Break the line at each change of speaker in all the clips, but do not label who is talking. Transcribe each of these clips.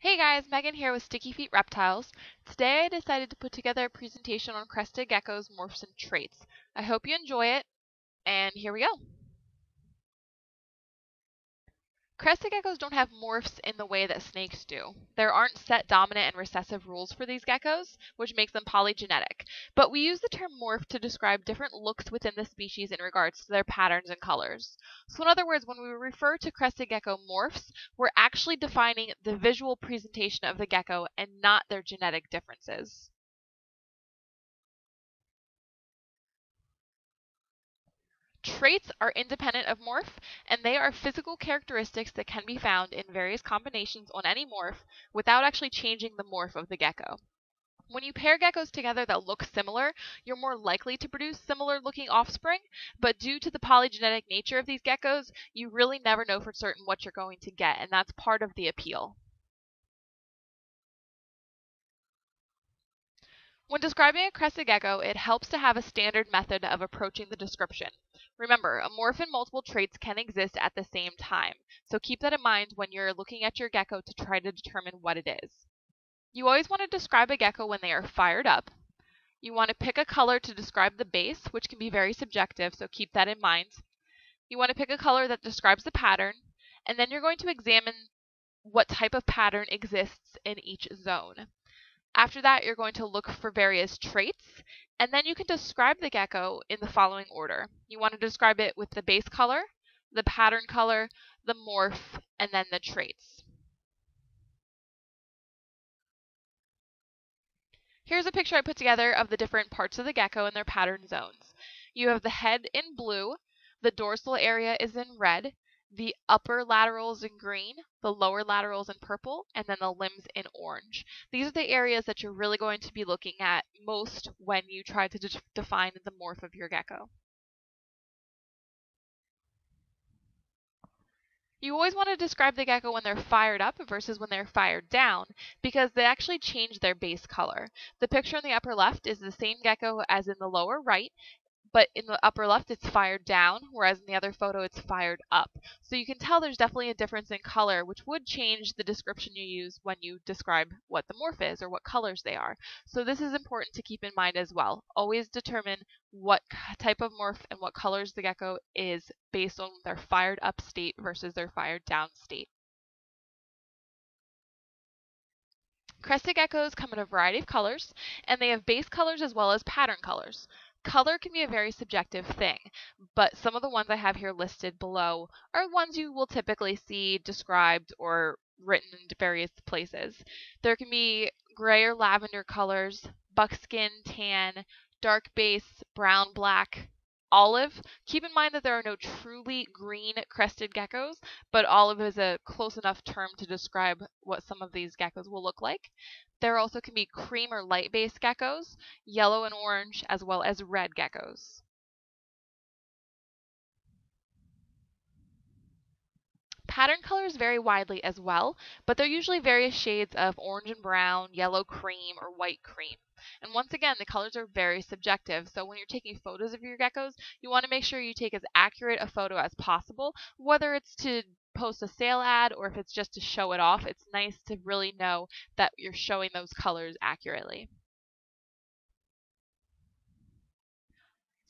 Hey guys, Megan here with Sticky Feet Reptiles. Today I decided to put together a presentation on crested geckos, morphs, and traits. I hope you enjoy it, and here we go. Crested geckos don't have morphs in the way that snakes do. There aren't set dominant and recessive rules for these geckos, which makes them polygenetic. But we use the term morph to describe different looks within the species in regards to their patterns and colors. So in other words, when we refer to crested gecko morphs, we're actually defining the visual presentation of the gecko and not their genetic differences. Traits are independent of morph, and they are physical characteristics that can be found in various combinations on any morph without actually changing the morph of the gecko. When you pair geckos together that look similar, you're more likely to produce similar looking offspring, but due to the polygenetic nature of these geckos, you really never know for certain what you're going to get, and that's part of the appeal. When describing a crested gecko, it helps to have a standard method of approaching the description. Remember, a morph and multiple traits can exist at the same time, so keep that in mind when you're looking at your gecko to try to determine what it is. You always want to describe a gecko when they are fired up. You want to pick a color to describe the base, which can be very subjective, so keep that in mind. You want to pick a color that describes the pattern, and then you're going to examine what type of pattern exists in each zone. After that, you're going to look for various traits, and then you can describe the gecko in the following order. You want to describe it with the base color, the pattern color, the morph, and then the traits. Here's a picture I put together of the different parts of the gecko and their pattern zones. You have the head in blue, the dorsal area is in red, the upper laterals in green, the lower laterals in purple, and then the limbs in orange. These are the areas that you're really going to be looking at most when you try to define the morph of your gecko. You always want to describe the gecko when they're fired up versus when they're fired down because they actually change their base color. The picture in the upper left is the same gecko as in the lower right, but in the upper left it's fired down, whereas in the other photo it's fired up. So you can tell there's definitely a difference in color, which would change the description you use when you describe what the morph is or what colors they are. So this is important to keep in mind as well. Always determine what type of morph and what colors the gecko is based on their fired up state versus their fired down state. Crested geckos come in a variety of colors, and they have base colors as well as pattern colors. Color can be a very subjective thing, but some of the ones I have here listed below are ones you will typically see described or written in various places. There can be gray or lavender colors, buckskin, tan, dark base, brown, black, olive. Keep in mind that there are no truly green crested geckos, but olive is a close enough term to describe what some of these geckos will look like. There also can be cream or light based geckos, yellow and orange, as well as red geckos. Pattern colors vary widely as well, but they're usually various shades of orange and brown, yellow cream, or white cream. And once again, the colors are very subjective, so when you're taking photos of your geckos, you want to make sure you take as accurate a photo as possible, whether it's to post a sale ad or if it's just to show it off. It's nice to really know that you're showing those colors accurately.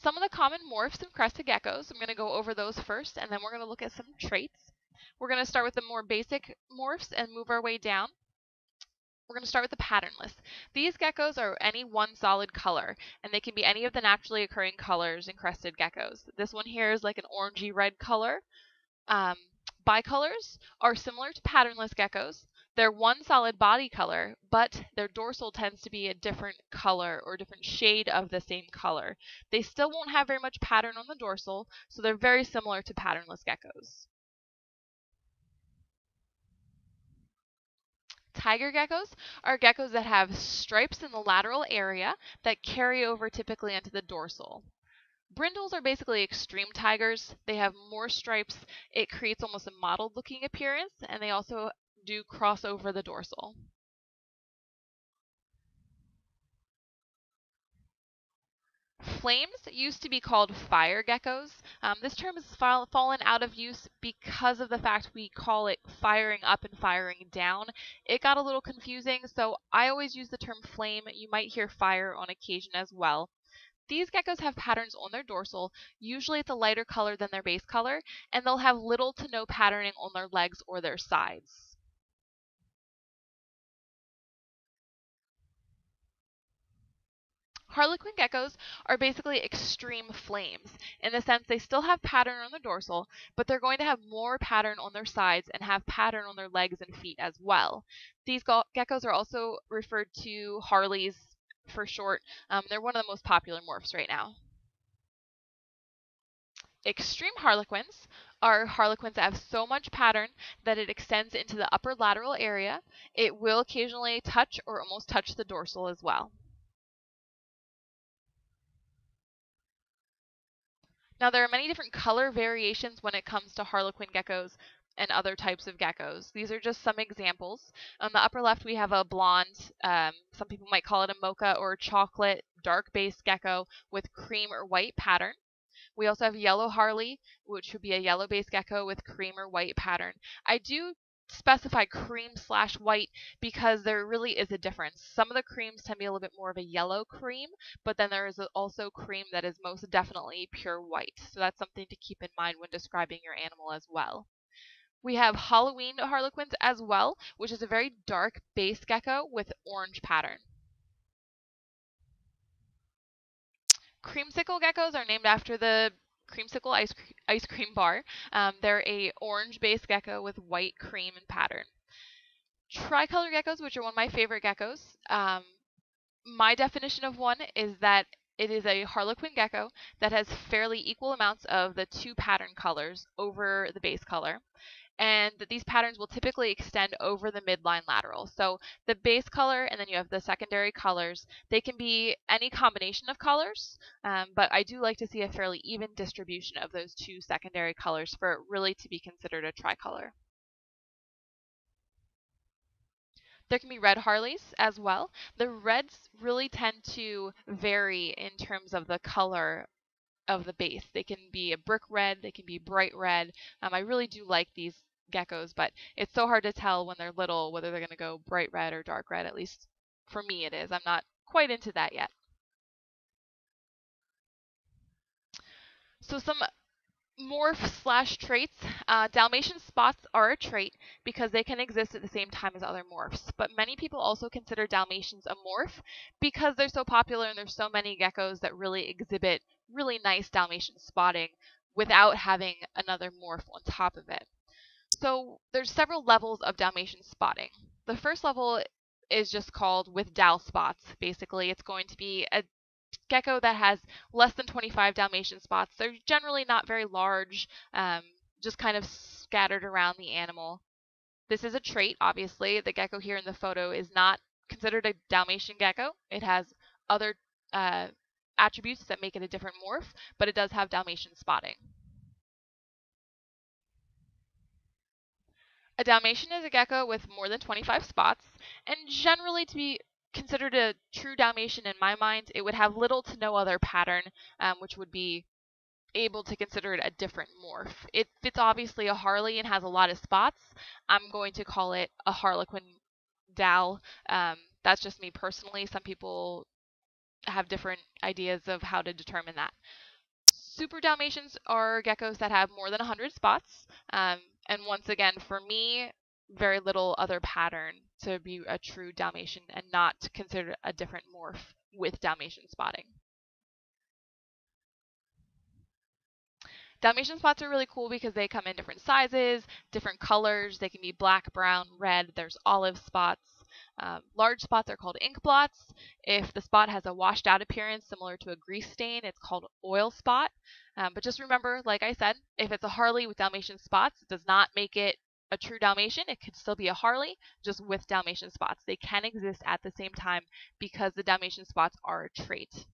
Some of the common morphs in crested geckos, I'm going to go over those first, and then we're going to look at some traits. We're going to start with the more basic morphs and move our way down. We're going to start with the patternless. These geckos are any one solid color, and they can be any of the naturally occurring colors in crested geckos. This one here is like an orangey red color. Bicolors are similar to patternless geckos. They're one solid body color, but their dorsal tends to be a different color or different shade of the same color. They still won't have very much pattern on the dorsal, so they're very similar to patternless geckos. Tiger geckos are geckos that have stripes in the lateral area that carry over typically into the dorsal. Brindles are basically extreme tigers. They have more stripes. It creates almost a mottled looking appearance, and they also do cross over the dorsal. Flames used to be called fire geckos. This term has fallen out of use because of the fact we call it firing up and firing down. It got a little confusing, so I always use the term flame. You might hear fire on occasion as well. These geckos have patterns on their dorsal. Usually it's a lighter color than their base color, and they'll have little to no patterning on their legs or their sides. Harlequin geckos are basically extreme flames in the sense they still have pattern on the dorsal, but they're going to have more pattern on their sides and have pattern on their legs and feet as well. These geckos are also referred to Harleys for short. They're one of the most popular morphs right now. Extreme harlequins are harlequins that have so much pattern that it extends into the upper lateral area. It will occasionally touch or almost touch the dorsal as well. Now, there are many different color variations when it comes to harlequin geckos and other types of geckos. These are just some examples. On the upper left, we have a blonde, some people might call it a mocha or a chocolate dark-based gecko with cream or white pattern. We also have yellow Harley, which would be a yellow-based gecko with cream or white pattern. I do specify cream/white because there really is a difference. Some of the creams tend to be a little bit more of a yellow cream, but then there is also cream that is most definitely pure white. So that's something to keep in mind when describing your animal as well. We have Halloween harlequins as well, which is a very dark base gecko with orange pattern. Creamsicle geckos are named after the creamsicle ice cream bar. They're a orange-based gecko with white cream and pattern. Tricolor geckos, which are one of my favorite geckos. My definition of one is that it is a harlequin gecko that has fairly equal amounts of the two pattern colors over the base color, and that these patterns will typically extend over the midline lateral. So the base color and then you have the secondary colors. They can be any combination of colors, but I do like to see a fairly even distribution of those two secondary colors for it really to be considered a tricolor. There can be red Harleys as well. The reds really tend to vary in terms of the color of the base. They can be a brick red, they can be bright red. I really do like these geckos, but it's so hard to tell when they're little whether they're going to go bright red or dark red. At least for me it is. I'm not quite into that yet. So some morph/traits. Dalmatian spots are a trait because they can exist at the same time as other morphs, but many people also consider Dalmatians a morph because they're so popular and there's so many geckos that really exhibit really nice Dalmatian spotting without having another morph on top of it. So there's several levels of Dalmatian spotting. The first level is just called with Dal spots. Basically, it's going to be a gecko that has less than 25 Dalmatian spots. They're generally not very large, just kind of scattered around the animal. This is a trait, obviously. The gecko here in the photo is not considered a Dalmatian gecko. It has other attributes that make it a different morph, but it does have Dalmatian spotting. A Dalmatian is a gecko with more than 25 spots, and generally to be considered a true Dalmatian in my mind, it would have little to no other pattern, which would be able to consider it a different morph. If it's obviously a Harley and has a lot of spots, I'm going to call it a Harlequin Dal. That's just me personally. Some people have different ideas of how to determine that. Super Dalmatians are geckos that have more than 100 spots. And once again, for me, very little other pattern to be a true Dalmatian and not considered a different morph with Dalmatian spotting. Dalmatian spots are really cool because they come in different sizes, different colors. They can be black, brown, red. There's olive spots. Large spots are called ink blots. If the spot has a washed out appearance similar to a grease stain, it's called oil spot. But just remember, like I said, if it's a Harley with Dalmatian spots, it does not make it a true Dalmatian. It could still be a Harley, just with Dalmatian spots. They can exist at the same time because the Dalmatian spots are a trait.